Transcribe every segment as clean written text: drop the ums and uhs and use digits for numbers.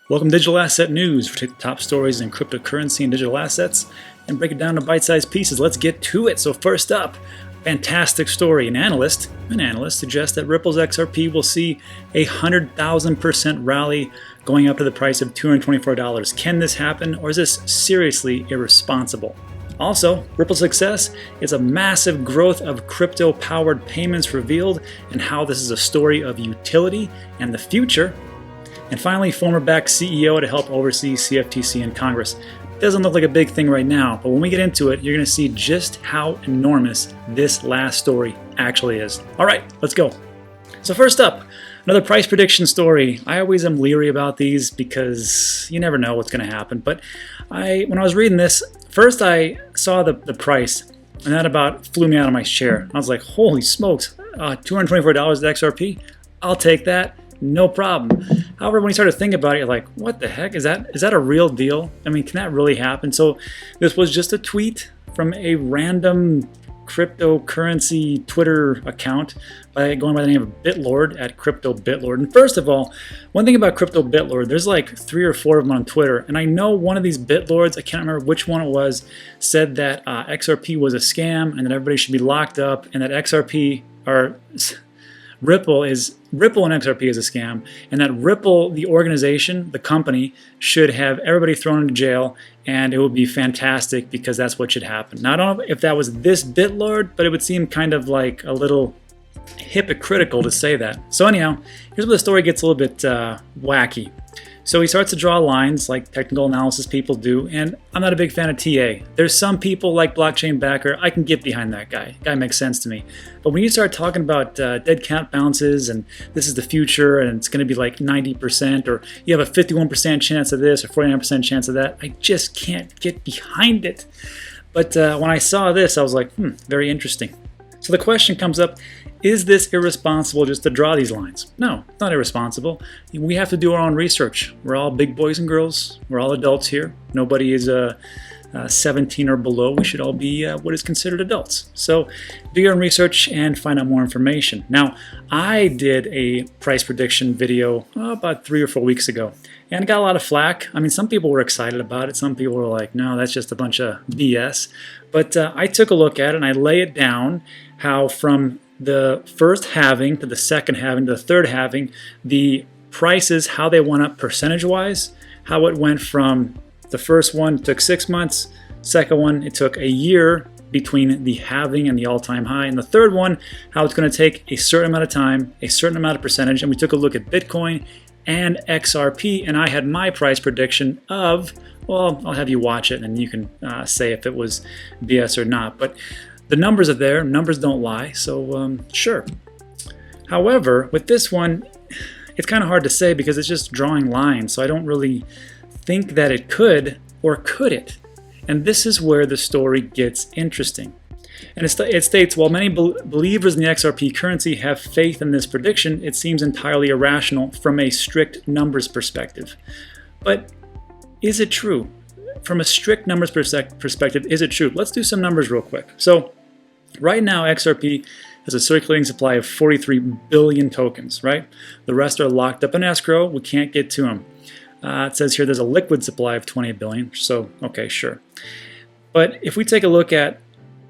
Welcome to Digital Asset News. We take the top stories in cryptocurrency and digital assets and break it down to bite-sized pieces. Let's get to it. So first up, fantastic story. An analyst suggests that Ripple's XRP will see a 100,000% rally going up to the price of $224. Can this happen, or is this seriously irresponsible? Also, Ripple's success is a massive growth of crypto-powered payments revealed, and how this is a story of utility and the future. And finally, former Beck CEO to help oversee CFTC in Congress. Doesn't look like a big thing right now, but when we get into it, you're going to see just how enormous this last story actually is. All right, let's go. So first up, another price prediction story. I always am leery about these because you never know what's going to happen. But when I was reading this, first I saw the price, and that about flew me out of my chair. I was like, holy smokes, $224 at XRP? I'll take that. No problem. However, when you start to think about it, you're like, what the heck? Is that a real deal? I mean, can that really happen? So this was just a tweet from a random cryptocurrency Twitter account going by the name of Bitlord at Crypto Bitlord. And first of all, one thing about Crypto Bitlord, there's like 3 or 4 of them on Twitter. And I know one of these Bitlords, I can't remember which one it was, said that XRP was a scam and that everybody should be locked up, and that Ripple and XRP is a scam, and that Ripple, the organization, the company, should have everybody thrown into jail, and it would be fantastic because that's what should happen. Now, I don't know if that was this Bitlord, but it would seem kind of like a little hypocritical to say that. So anyhow, here's where the story gets a little bit wacky. So he starts to draw lines like technical analysis people do, and I'm not a big fan of TA. There's some people like Blockchain Backer, I can get behind that guy. Guy makes sense to me. But when you start talking about dead cat bounces and this is the future and it's going to be like 90%, or you have a 51% chance of this or 49% chance of that, I just can't get behind it. But when I saw this, I was like, very interesting. So the question comes up, is this irresponsible just to draw these lines? No, it's not irresponsible. We have to do our own research. We're all big boys and girls. We're all adults here. Nobody is 17 or below. We should all be what is considered adults. So do your own research and find out more information. Now, I did a price prediction video about 3 or 4 weeks ago, and got a lot of flack. I mean, some people were excited about it. Some people were like, no, that's just a bunch of BS. But I took a look at it and I lay it down how from the first halving to the second halving to the third halving, the prices, how they went up percentage-wise, how it went from the first one took 6 months, second one it took a year between the halving and the all-time high, and the third one, how it's going to take a certain amount of time, a certain amount of percentage, and we took a look at Bitcoin and XRP, and I had my price prediction of, well, I'll have you watch it and you can say if it was BS or not, but the numbers are there, numbers don't lie, so sure. However, with this one, it's kind of hard to say because it's just drawing lines, so I don't really think that it could, or could it? And this is where the story gets interesting. And it states, while many believers in the XRP currency have faith in this prediction, it seems entirely irrational from a strict numbers perspective. But is it true? From a strict numbers perspective, is it true? Let's do some numbers real quick. So right now, XRP has a circulating supply of 43 billion tokens, right? The rest are locked up in escrow. We can't get to them. It says here there's a liquid supply of 28 billion, so okay, sure. But if we take a look at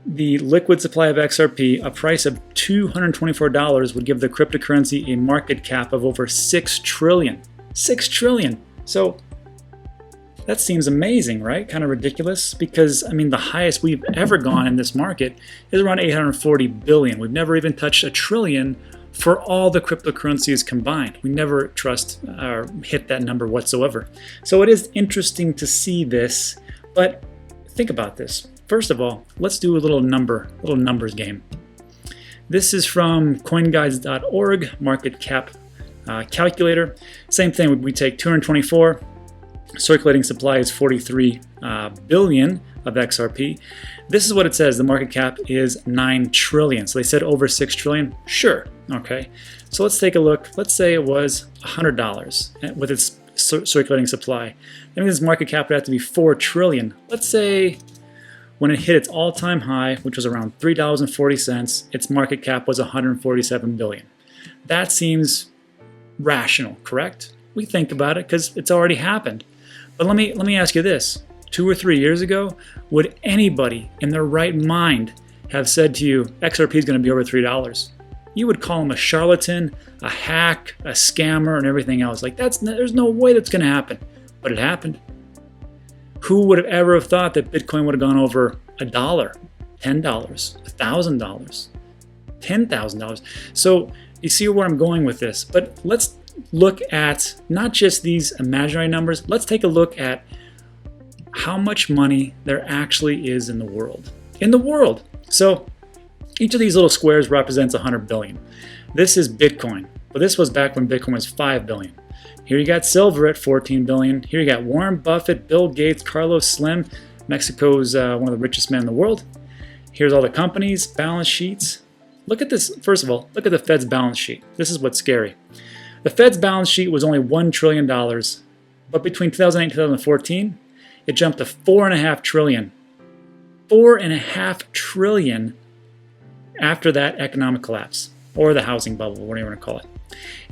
the liquid supply of XRP, a price of $224 would give the cryptocurrency a market cap of over 6 trillion. 6 trillion! So that seems amazing, right? Kind of ridiculous because, I mean, the highest we've ever gone in this market is around 840 billion. We've never even touched a trillion for all the cryptocurrencies combined. We never trust or hit that number whatsoever. So it is interesting to see this, but think about this. First of all, let's do a little numbers game. This is from coinguides.org, market cap calculator. Same thing, we take 224, circulating supply is 43 billion of XRP. This is what it says, the market cap is 9 trillion. So they said over 6 trillion, sure, okay. So let's take a look, let's say it was $100 with its circulating supply. That means its market cap would have to be 4 trillion. Let's say when it hit its all-time high, which was around $3.40, its market cap was 147 billion. That seems rational, correct? We think about it because it's already happened. But let me ask you this. 2 or 3 years ago, would anybody in their right mind have said to you, XRP is going to be over $3? You would call him a charlatan, a hack, a scammer, and everything else. Like, there's no way that's going to happen. But it happened. Who would have ever thought that Bitcoin would have gone over $1, $10, $1,000, $10,000? So you see where I'm going with this. But let's look at not just these imaginary numbers. Let's take a look at how much money there actually is in the world. So each of these little squares represents 100 billion. This is Bitcoin, but this was back when Bitcoin was 5 billion. Here you got silver at 14 billion. Here you got Warren Buffett, Bill Gates, Carlos Slim. Mexico's one of the richest men in the world. Here's all the companies, balance sheets. Look at this. First of all, look at the Fed's balance sheet. This is what's scary. The Fed's balance sheet was only $1 trillion, but between 2008 and 2014, it jumped to $4.5 trillion. $4.5 trillion after that economic collapse, or the housing bubble, whatever you want to call it.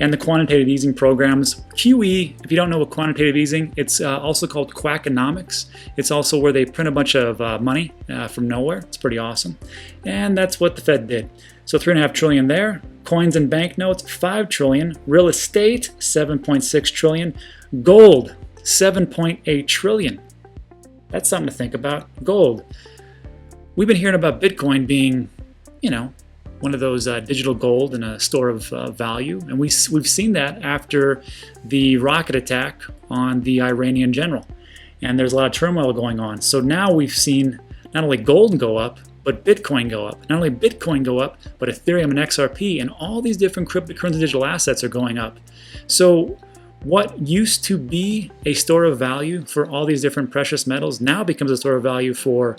And the quantitative easing programs, QE, if you don't know what quantitative easing, it's also called quackonomics. It's also where they print a bunch of money from nowhere. It's pretty awesome. And that's what the Fed did. So $3.5 trillion there. Coins and banknotes, $5 trillion. Real estate, $7.6 trillion. Gold, $7.8 trillion. That's something to think about. Gold. We've been hearing about Bitcoin being, one of those digital gold and a store of value. And we've seen that after the rocket attack on the Iranian general. And there's a lot of turmoil going on. So now we've seen not only gold go up, but Bitcoin go up. Not only Bitcoin go up, but Ethereum and XRP and all these different cryptocurrency digital assets are going up. So what used to be a store of value for all these different precious metals now becomes a store of value for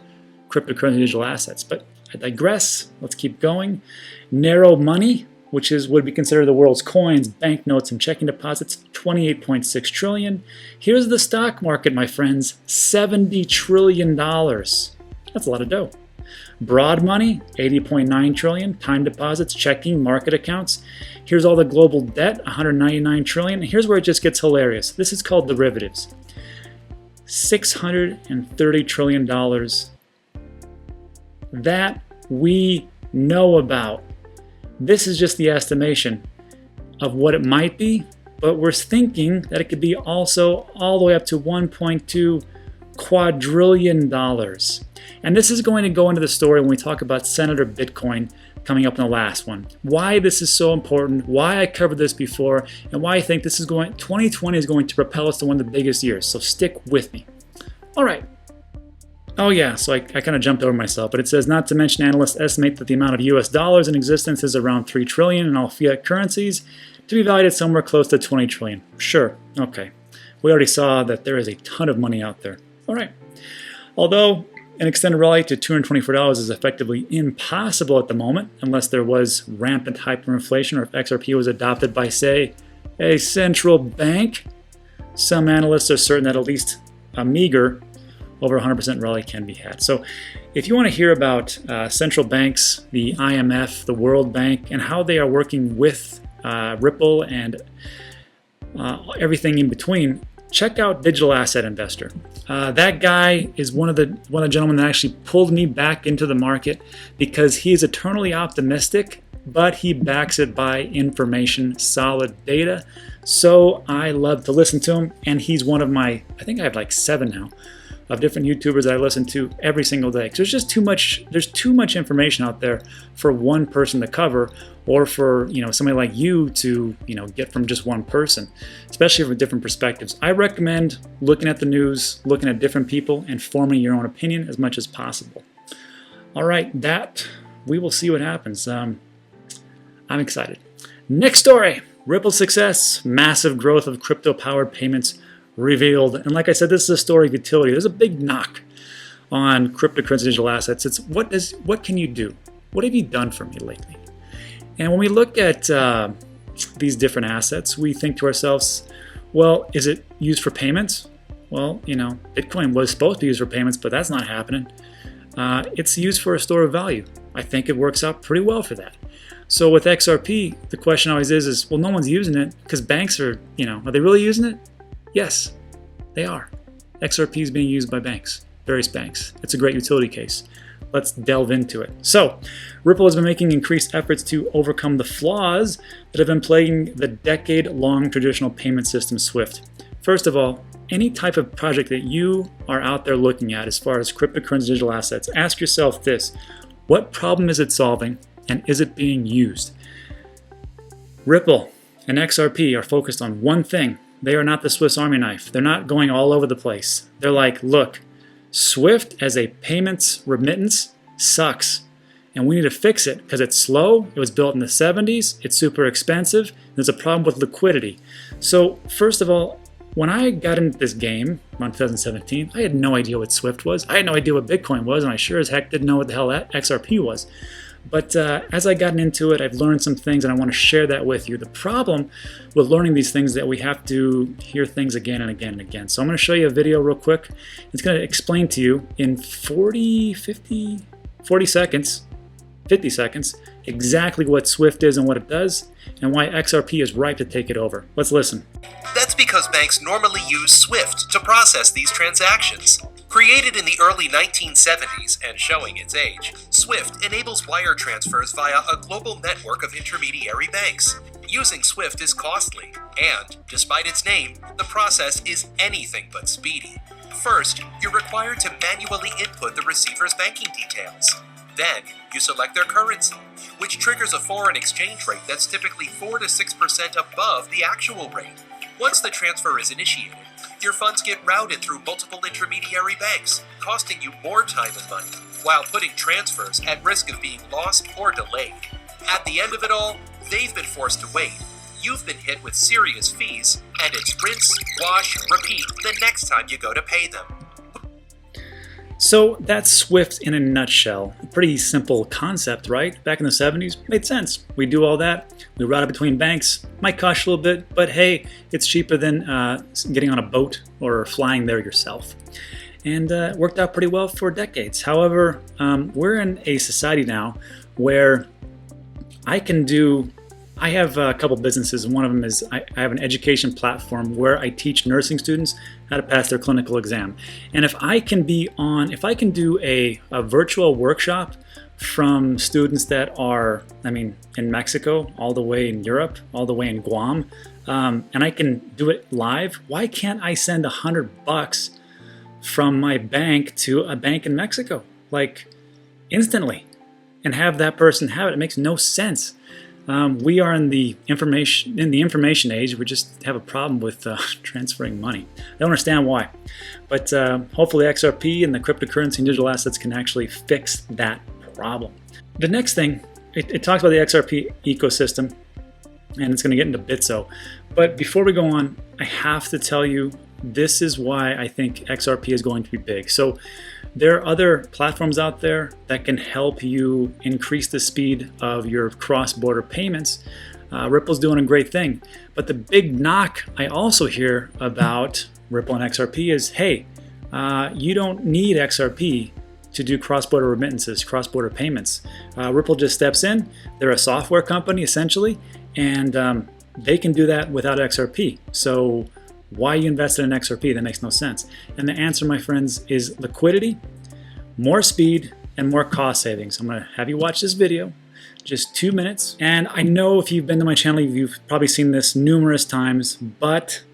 cryptocurrency digital assets. But I digress. Let's keep going. Narrow money, which would be considered the world's coins, banknotes, and checking deposits, $28.6 trillion. Here's the stock market, my friends, $70 trillion. That's a lot of dough. Broad money, $80.9 trillion. Time deposits, checking, market accounts. Here's all the global debt, $199 trillion. And here's where it just gets hilarious. This is called derivatives. $630 trillion that we know about. This is just the estimation of what it might be, but we're thinking that it could be also all the way up to $1.2 quadrillion. And this is going to go into the story when we talk about Senator Bitcoin coming up in the last one. Why this is so important, why I covered this before, and why I think 2020 is going to propel us to one of the biggest years. So stick with me. All right. Oh yeah, so I kind of jumped over myself, but it says, not to mention analysts estimate that the amount of US dollars in existence is around 3 trillion in all fiat currencies to be valued at somewhere close to 20 trillion. Sure, okay. We already saw that there is a ton of money out there. All right. Although an extended rally to $224 is effectively impossible at the moment, unless there was rampant hyperinflation or if XRP was adopted by, say, a central bank, some analysts are certain that at least a meager over 100% rally can be had. So if you want to hear about central banks, the IMF, the World Bank, and how they are working with Ripple and everything in between, check out Digital Asset Investor. That guy is one of the gentlemen that actually pulled me back into the market because he is eternally optimistic, but he backs it by information, solid data. So I love to listen to him, and he's one of my, I think I have like 7 now, of different YouTubers that I listen to every single day. Because there's too much information out there for one person to cover, or for somebody like you to get from just one person, especially from different perspectives. I recommend looking at the news, looking at different people, and forming your own opinion as much as possible. All right, we will see what happens. I'm excited. Next story: Ripple success, massive growth of crypto-powered payments revealed. And like I said, this is a story of utility. There's a big knock on cryptocurrency digital assets. It's what can you do? What have you done for me lately? And when we look at these different assets, we think to ourselves, well, is it used for payments? Well, Bitcoin was supposed to be used for payments, but that's not happening. It's used for a store of value. I think it works out pretty well for that. So with XRP, the question always is well, no one's using it because banks are, are they really using it? Yes, they are. XRP is being used by banks, various banks. It's a great utility case. Let's delve into it. So, Ripple has been making increased efforts to overcome the flaws that have been plaguing the decade-long traditional payment system SWIFT. First of all, any type of project that you are out there looking at as far as cryptocurrency digital assets, ask yourself this: what problem is it solving, and is it being used? Ripple and XRP are focused on one thing. They are not the Swiss Army knife. They're not going all over the place. They're like, look, SWIFT as a payments remittance sucks, and we need to fix it because it's slow. It was built in the 70s. It's super expensive. There's a problem with liquidity. So first of all, when I got into this game around 2017, I had no idea what SWIFT was. I had no idea what Bitcoin was, and I sure as heck didn't know what the hell XRP was. But as I gotten into it, I've learned some things, and I want to share that with you. The problem with learning these things is that we have to hear things again and again and again. So I'm going to show you a video real quick. It's going to explain to you in 40 seconds, 50 seconds, exactly what SWIFT is and what it does, and why XRP is ripe to take it over. Let's listen. That's because banks normally use SWIFT to process these transactions. Created in the early 1970s and showing its age, SWIFT enables wire transfers via a global network of intermediary banks. Using SWIFT is costly, and, despite its name, the process is anything but speedy. First, you're required to manually input the receiver's banking details. Then, you select their currency, which triggers a foreign exchange rate that's typically 4 to 6% above the actual rate. Once the transfer is initiated, your funds get routed through multiple intermediary banks, costing you more time and money, while putting transfers at risk of being lost or delayed. At the end of it all, they've been forced to wait. You've been hit with serious fees, and it's rinse, wash, repeat the next time you go to pay them. So that's SWIFT in a nutshell. A pretty simple concept, right? Back in the 70s, made sense. We do all that. We route it between banks. Might cost you a little bit, but hey, it's cheaper than getting on a boat or flying there yourself. And it worked out pretty well for decades. However, we're in a society now where I have a couple businesses, and one of them is I have an education platform where I teach nursing students how to pass their clinical exam. And if I can do a virtual workshop from students that are, in Mexico, all the way in Europe, all the way in Guam, and I can do it live, why can't I send $100 from my bank to a bank in Mexico, like instantly, and have that person have it? It makes no sense. We are in the information age. We just have a problem with transferring money. I don't understand why, but hopefully XRP and the cryptocurrency and digital assets can actually fix that problem. The next thing, it talks about the XRP ecosystem, and it's going to get into Bitso. But before we go on, I have to tell you, this is why I think XRP is going to be big. So there are other platforms out there that can help you increase the speed of your cross-border payments. Ripple's doing a great thing. But the big knock I also hear about Ripple and XRP is, hey, you don't need XRP to do cross-border remittances, cross-border payments. Ripple just steps in. They're a software company, essentially, and they can do that without XRP. So why you invested in XRP? That makes no sense. And the answer, my friends, is liquidity, more speed, and more cost savings. I'm going to have you watch this video, just 2 minutes. And I know if you've been to my channel, you've probably seen this numerous times, but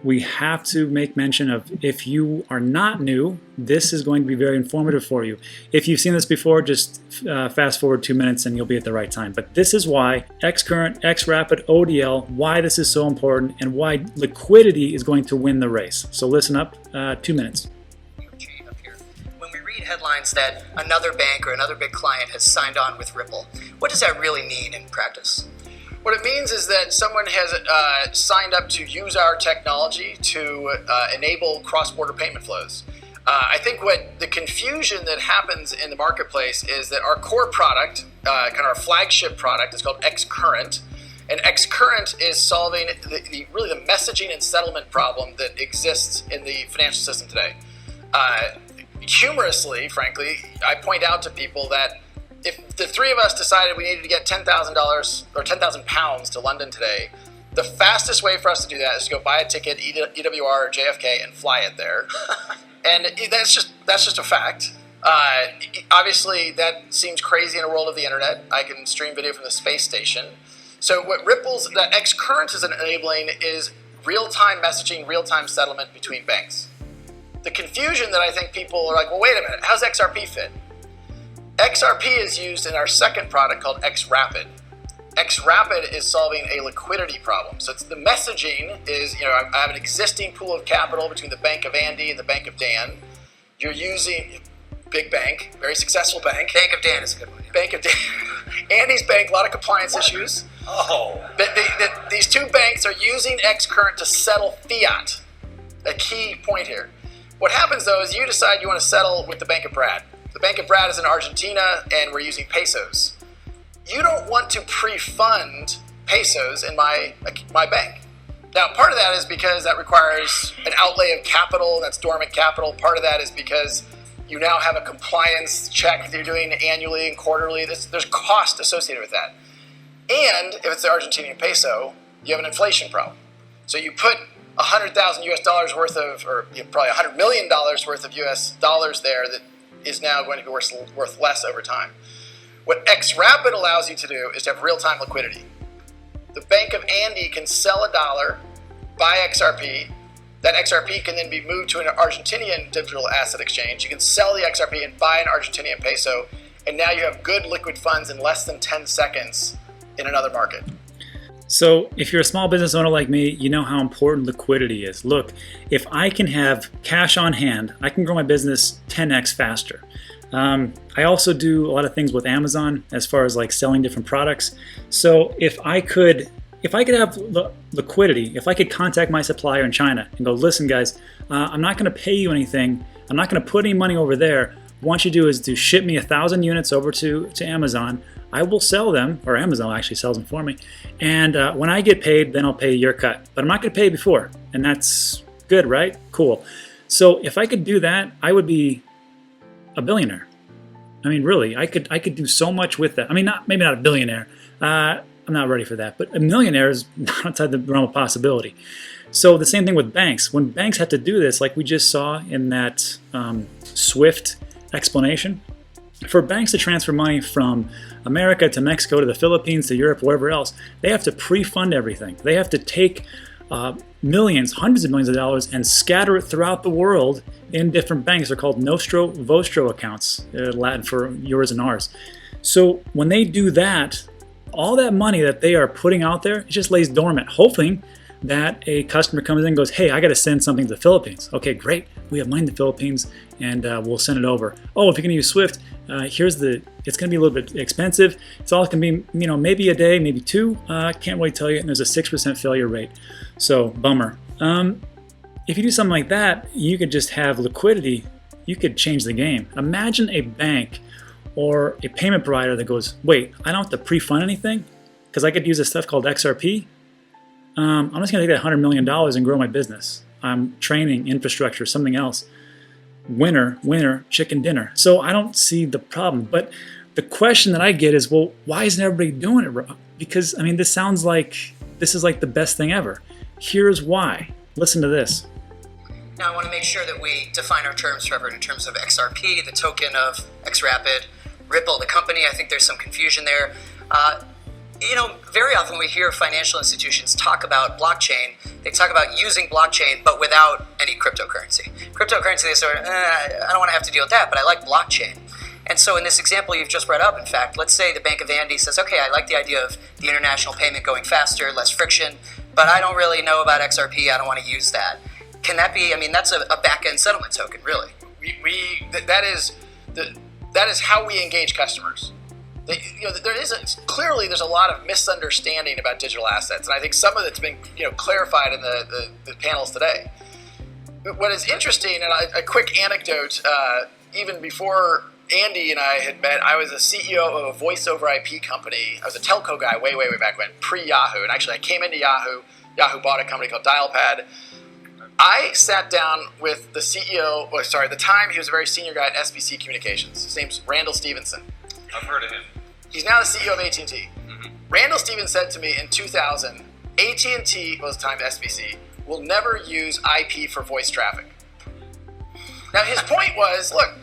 we have to make mention of, if you are not new, this is going to be very informative for you. If you've seen this before, just fast forward 2 minutes and you'll be at the right time. But this is why Xcurrent, Xrapid, ODL, why this is so important, and why liquidity is going to win the race. So listen up, 2 minutes. When we read headlines that another bank or another big client has signed on with Ripple, what does that really mean in practice? What it means is that someone has signed up to use our technology to enable cross-border payment flows. I think what the confusion that happens in the marketplace is that our core product, kind of our flagship product, is called Xcurrent, and Xcurrent is solving really the messaging and settlement problem that exists in the financial system today. Humorously, frankly, I point out to people that if the three of us decided we needed to get $10,000 or 10,000 pounds to London today, the fastest way for us to do that is to go buy a ticket, EWR or JFK, and fly it there. And that's just a fact. Obviously, that seems crazy in a world of the internet. I can stream video from the space station. So what that Xcurrent is enabling is real-time messaging, real-time settlement between banks. The confusion that I think people are like, well, wait a minute, how's XRP fit? XRP is used in our second product called Xrp. Xrp is solving a liquidity problem. So it's the messaging is, I have an existing pool of capital between the Bank of Andy and the Bank of Dan. You're using big bank, very successful bank. Bank of Dan is a good one. Bank of Dan. Andy's bank, a lot of compliance issues. Oh. These two banks are using Xcurrent to settle fiat. A key point here. What happens though is you decide you want to settle with the Bank of Brad. The Bank of Brad is in Argentina and we're using pesos. You don't want to pre-fund pesos in my bank. Now, part of that is because that requires an outlay of capital, that's dormant capital. Part of that is because you now have a compliance check that you're doing annually and quarterly. There's cost associated with that. And if it's the Argentinian peso, you have an inflation problem. So you put $100,000 US dollars worth of, or probably $100 million worth of US dollars there that is now going to be worth less over time. What Xrp allows you to do is to have real-time liquidity. The Bank of Andy can sell a dollar, buy XRP. That XRP can then be moved to an Argentinian digital asset exchange. You can sell the XRP and buy an Argentinian peso, and now you have good liquid funds in less than 10 seconds in another market. So if you're a small business owner like me, you know how important liquidity is. Look, if I can have cash on hand, I can grow my business 10x faster. I also do a lot of things with Amazon as far as like selling different products. So if I could have liquidity, if I could contact my supplier in China and go, listen guys, I'm not going to pay you anything. I'm not going to put any money over there. What I want you to do is to ship me 1,000 units over to Amazon. I will sell them, or Amazon actually sells them for me. And when I get paid, then I'll pay your cut. But I'm not going to pay you before. And that's good, right? Cool. So if I could do that, I would be a billionaire. I mean, really, I could do so much with that. I mean, maybe not a billionaire. I'm not ready for that. But a millionaire is not outside the realm of possibility. So the same thing with banks. When banks have to do this, like we just saw in that SWIFT explanation, for banks to transfer money from America to Mexico to the Philippines to Europe, wherever else, they have to pre-fund everything. They have to take millions, hundreds of millions of dollars and scatter it throughout the world in different banks. They're called nostro vostro accounts, Latin for yours and ours. So when they do that, all that money that they are putting out there, it just lays dormant, hoping that a customer comes in and goes, hey, I got to send something to the Philippines. Okay, great. We have money in the Philippines and we'll send it over. Oh, if you're going to use SWIFT, it's going to be a little bit expensive. It's all going to be, maybe a day, maybe two. Can't really tell you. And there's a 6% failure rate. So, bummer. If you do something like that, you could just have liquidity. You could change the game. Imagine a bank or a payment provider that goes, wait, I don't have to pre-fund anything because I could use this stuff called XRP. I'm just going to take that $100 million and grow my business. I'm training, infrastructure, something else. Winner, chicken dinner. So I don't see the problem. But the question that I get is, well, why isn't everybody doing it? Because, this sounds like this is like the best thing ever. Here's why. Listen to this. Now I want to make sure that we define our terms, Trevor, in terms of XRP, the token of Xrp, Ripple, the company. I think there's some confusion there. Very often we hear financial institutions talk about blockchain. They talk about using blockchain, but without any cryptocurrency. Cryptocurrency, they sort of, I don't want to have to deal with that, but I like blockchain. And so in this example you've just brought up, in fact, let's say the Bank of Andy says, okay, I like the idea of the international payment going faster, less friction, but I don't really know about XRP. I don't want to use that. Can that be, that's a back-end settlement token, really? That is how we engage customers. There's a lot of misunderstanding about digital assets, and I think some of it's been clarified in the panels today. What is interesting, and a quick anecdote, even before Andy and I had met, I was a CEO of a voice over IP company. I was a telco guy way back when, pre-Yahoo, and actually I came into Yahoo. Yahoo bought a company called Dialpad. I sat down with the CEO, at the time he was a very senior guy at SBC Communications. His name's Randall Stevenson. I've heard of him. He's now the CEO of AT&T. Randall Stevens said to me in 2000, AT&T, well, it's time SBC, will never use IP for voice traffic. Now, his point was, look,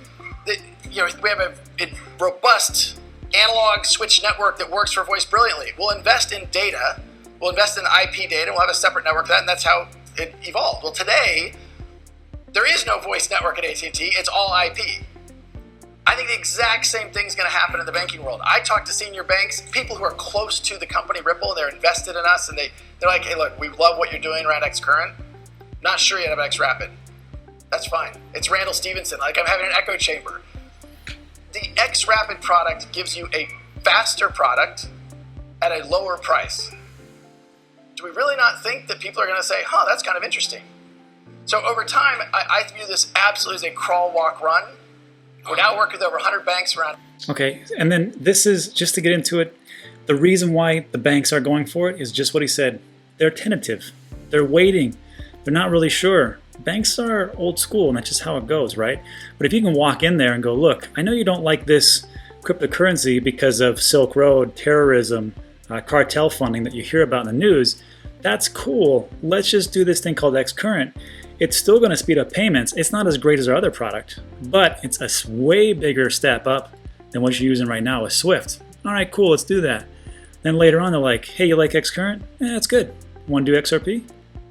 we have a robust analog switch network that works for voice brilliantly. We'll invest in data. We'll invest in IP data. We'll have a separate network for that, and that's how it evolved. Well, today, there is no voice network at AT&T. It's all IP. I think the exact same thing is going to happen in the banking world. I talk to senior banks, people who are close to the company Ripple. They're invested in us, and they're like, hey, look, we love what you're doing around Xcurrent. Not sure yet about Xrapid. That's fine. It's Randall Stevenson. Like, I'm having an echo chamber. The Xrapid product gives you a faster product at a lower price. Do we really not think that people are going to say, that's kind of interesting? So over time, I view this absolutely as a crawl, walk, run. We're now working with over 100 banks around. Okay, and then this is, just to get into it, the reason why the banks are going for it is just what he said. They're tentative. They're waiting. They're not really sure. Banks are old school, and that's just how it goes, right? But if you can walk in there and go, look, I know you don't like this cryptocurrency because of Silk Road, terrorism, cartel funding that you hear about in the news, that's cool. Let's just do this thing called Xcurrent. It's still going to speed up payments. It's not as great as our other product, but it's a way bigger step up than what you're using right now with Swift. All right, cool, let's do that. Then later on, they're like, hey, you like Xcurrent? Yeah, that's good. Want to do XRP?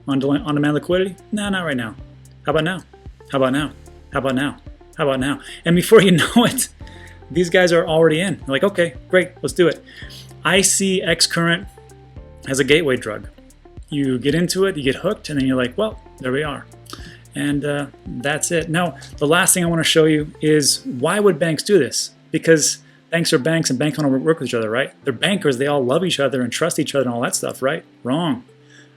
On-demand liquidity? No, not right now. How about now? How about now? How about now? How about now? And before you know it, these guys are already in. They're like, okay, great, let's do it. I see Xcurrent as a gateway drug. You get into it, you get hooked, and then you're like, well, there we are. And that's it. Now, the last thing I want to show you is why would banks do this? Because banks are banks and banks want to work with each other, right? They're bankers. They all love each other and trust each other and all that stuff, right? Wrong.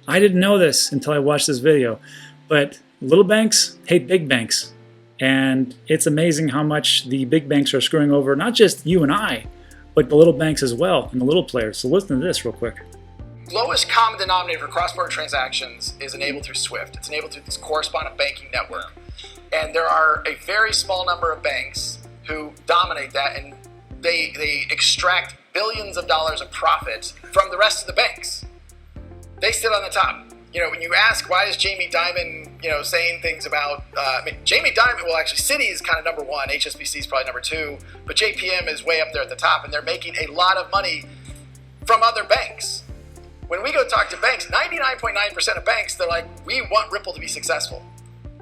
I didn't know this until I watched this video. But little banks hate big banks. And it's amazing how much the big banks are screwing over not just you and I, but the little banks as well and the little players. So listen to this real quick. Lowest common denominator for cross-border transactions is enabled through SWIFT. It's enabled through this correspondent banking network. And there are a very small number of banks who dominate that, and they extract billions of dollars of profit from the rest of the banks. They sit on the top. When you ask why is Jamie Dimon, saying things about, Jamie Dimon, well, actually, Citi is kind of number one, HSBC is probably number two, but JPM is way up there at the top, and they're making a lot of money from other banks. When we go talk to banks, 99.9% of banks, they're like, we want Ripple to be successful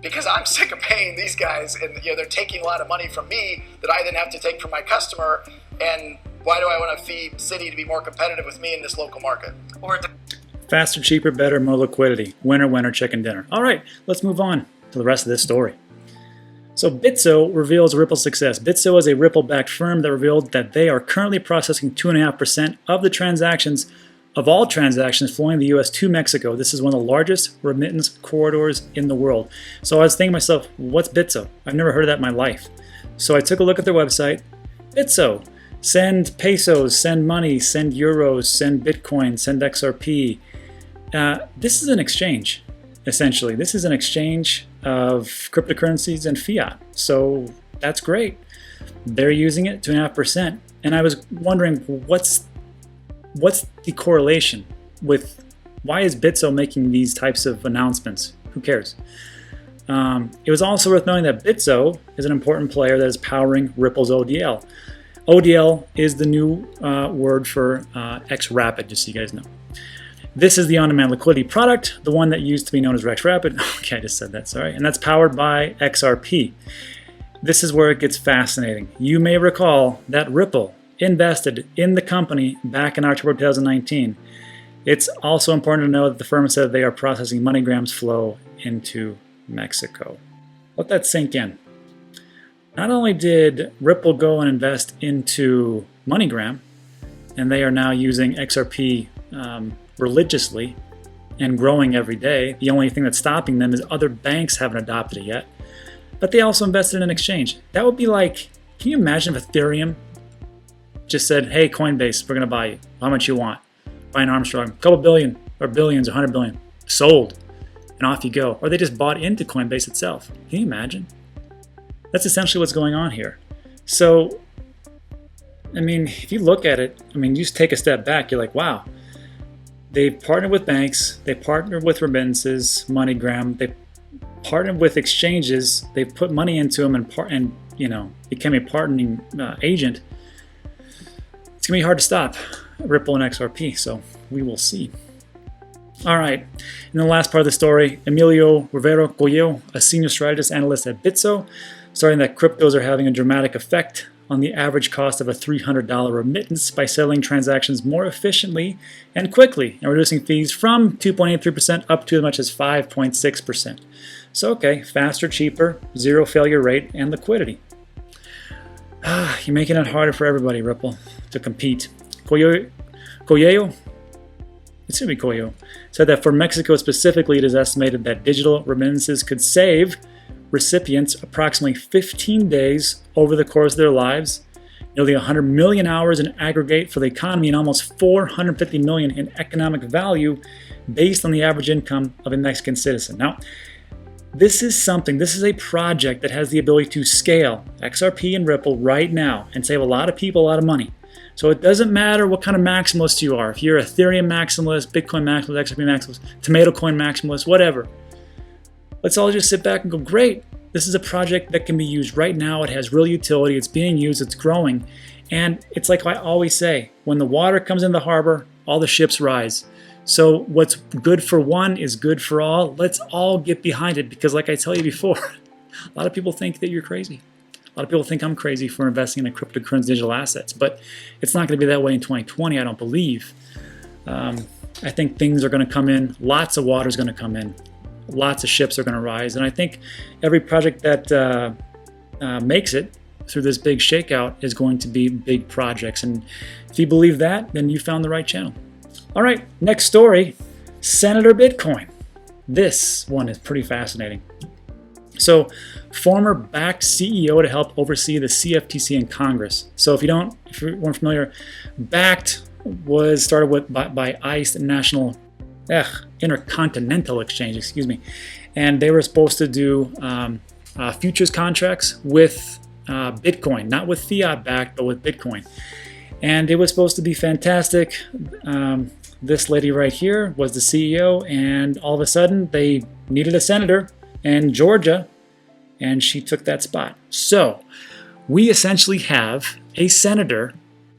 because I'm sick of paying these guys, and they're taking a lot of money from me that I then have to take from my customer, and why do I want to feed Citi to be more competitive with me in this local market? Faster, cheaper, better, more liquidity. Winner, winner, chicken dinner. All right, let's move on to the rest of this story. So Bitso reveals Ripple's success. Bitso is a Ripple-backed firm that revealed that they are currently processing 2.5% of the transactions of all transactions flowing in the U.S. to Mexico. This is one of the largest remittance corridors in the world. So I was thinking to myself, what's Bitso? I've never heard of that in my life. So I took a look at their website. Bitso, send pesos, send money, send euros, send Bitcoin, send XRP. This is an exchange, essentially. This is an exchange of cryptocurrencies and fiat. So that's great. They're using it 2.5%. And I was wondering, what's the correlation with why is Bitso making these types of announcements? Who cares? It was also worth knowing that Bitso is an important player that is powering Ripple's ODL. ODL is the new word for Xrapid, just so you guys know. This is the on-demand liquidity product, the one that used to be known as Xrapid. Okay, I just said that, sorry. And that's powered by XRP. This is where it gets fascinating. You may recall that Ripple invested in the company back in October 2019. It's also important to know that the firm said they are processing MoneyGram's flow into Mexico. Let that sink in. Not only did Ripple go and invest into MoneyGram, and they are now using XRP religiously and growing every day. The only thing that's stopping them is other banks haven't adopted it yet. But they also invested in an exchange. That would be like, can you imagine if Ethereum just said, hey, Coinbase, we're going to buy you. How much you want? Brian Armstrong, a couple billion or billions, 100 billion. Sold. And off you go. Or they just bought into Coinbase itself. Can you imagine? That's essentially what's going on here. So I mean, if you look at it, I mean, you just take a step back, you're like, wow. They've partnered with banks, they partnered with remittances, MoneyGram, they partnered with exchanges, they've put money into them and you know, became a partnering agent. It's gonna be hard to stop Ripple and XRP, so we will see. All right, in the last part of the story, Emilio Rivero Coello, a senior strategist analyst at Bitso, starting that cryptos are having a dramatic effect on the average cost of a $300 remittance by settling transactions more efficiently and quickly and reducing fees from 2.83% up to as much as 5.6%. So okay, faster, cheaper, zero failure rate, and liquidity. You're making it harder for everybody, Ripple, to compete. Coello, it's going to be Coello, said that for Mexico specifically, it is estimated that digital remittances could save recipients approximately 15 days over the course of their lives, nearly 100 million hours in aggregate for the economy, and almost 450 million in economic value based on the average income of a Mexican citizen. Now, this is a project that has the ability to scale XRP and Ripple right now and save a lot of people a lot of money. So it doesn't matter what kind of maximalist you are. If you're Ethereum maximalist, Bitcoin maximalist, XRP maximalist, tomato coin maximalist, whatever. Let's all just sit back and go, great, this is a project that can be used right now. It has real utility. It's being used. It's growing. And it's like I always say, when the water comes in the harbor, all the ships rise. So what's good for one is good for all. Let's all get behind it because like I tell you before, a lot of people think that you're crazy. A lot of people think I'm crazy for investing in cryptocurrency digital assets, but it's not going to be that way in 2020, I don't believe. I think things are going to come in. Lots of water is going to come in. Lots of ships are going to rise. And I think every project that makes it through this big shakeout is going to be big projects. And if you believe that, then you found the right channel. All right, next story, Senator Bitcoin. This one is pretty fascinating. So, former backed CEO to help oversee the CFTC in Congress. So if you weren't familiar, backed was started by ICE, National Intercontinental Exchange, and they were supposed to do futures contracts with Bitcoin, not with fiat backed, but with Bitcoin. And it was supposed to be fantastic. This lady right here was the CEO, and all of a sudden they needed a senator in Georgia, and she took that spot. So we essentially have a senator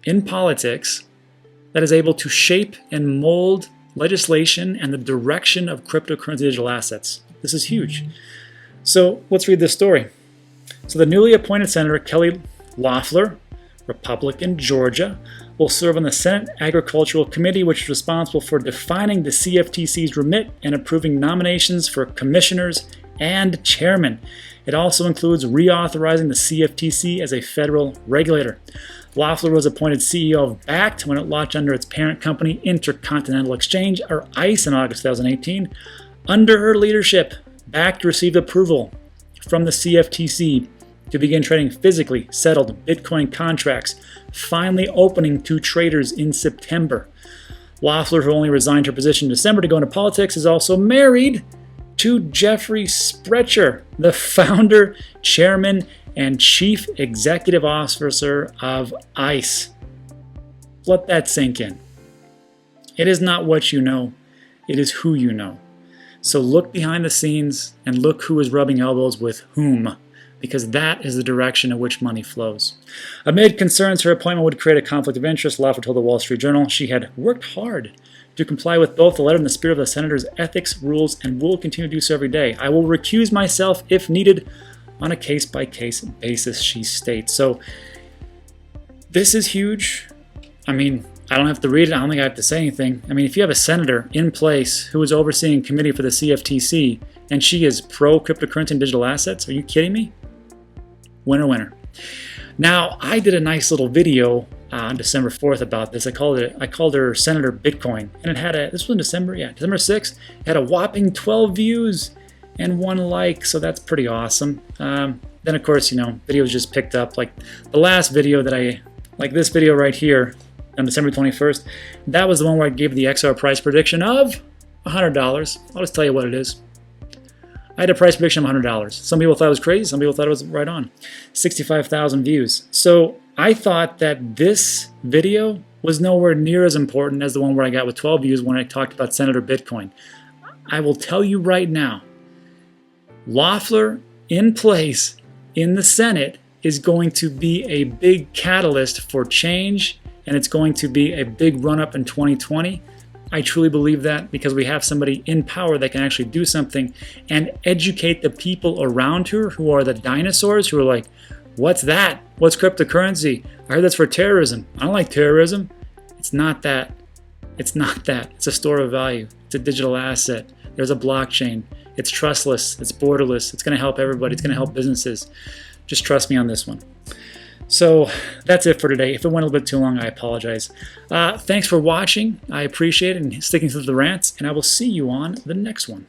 in politics that is able to shape and mold legislation and the direction of cryptocurrency digital assets. This is huge. So let's read this story. So the newly appointed Senator Kelly Loeffler, Republican, Georgia, will serve on the Senate Agricultural Committee, which is responsible for defining the CFTC's remit and approving nominations for commissioners and chairmen. It also includes reauthorizing the CFTC as a federal regulator. Loeffler was appointed CEO of BACT when it launched under its parent company, Intercontinental Exchange, or ICE, in August 2018. Under her leadership, BACT received approval from the CFTC to begin trading physically settled Bitcoin contracts, finally opening to traders in September. Loeffler, who only resigned her position in December to go into politics, is also married to Jeffrey Sprecher, the founder, chairman, and chief executive officer of ICE. Let that sink in. It is not what you know, it is who you know. So look behind the scenes and look who is rubbing elbows with whom, because that is the direction in which money flows. Amid concerns her appointment would create a conflict of interest, Loeffler told the Wall Street Journal she had worked hard to comply with both the letter and the spirit of the Senator's ethics rules and will continue to do so every day. I will recuse myself if needed on a case-by-case basis, she states. So this is huge. I mean, I don't have to read it. I don't think I have to say anything. I mean, if you have a senator in place who is overseeing committee for the CFTC and she is pro-cryptocurrency and digital assets, are you kidding me? Winner, winner. Now, I did a nice little video on December 4th about this. I called her Senator Bitcoin, and it had this was in December 6th. It had a whopping 12 views and 1 like, so that's pretty awesome. Then of course, videos just picked up. Like the last video that like this video right here on December 21st, that was the one where I gave the XR price prediction of $100. I'll just tell you what it is. I had a price prediction of $100. Some people thought it was crazy. Some people thought it was right on. 65,000 views. So I thought that this video was nowhere near as important as the one where I got with 12 views when I talked about Senator Bitcoin. I will tell you right now, Loeffler in place in the Senate is going to be a big catalyst for change, and it's going to be a big run-up in 2020. I truly believe that because we have somebody in power that can actually do something and educate the people around her who are the dinosaurs who are like, what's that? What's cryptocurrency? I heard that's for terrorism. I don't like terrorism. It's not that. It's not that. It's a store of value. It's a digital asset. There's a blockchain. It's trustless. It's borderless. It's going to help everybody. It's going to help businesses. Just trust me on this one. So that's it for today. If it went a little bit too long, I apologize. Thanks for watching. I appreciate it and sticking to the rants, and I will see you on the next one.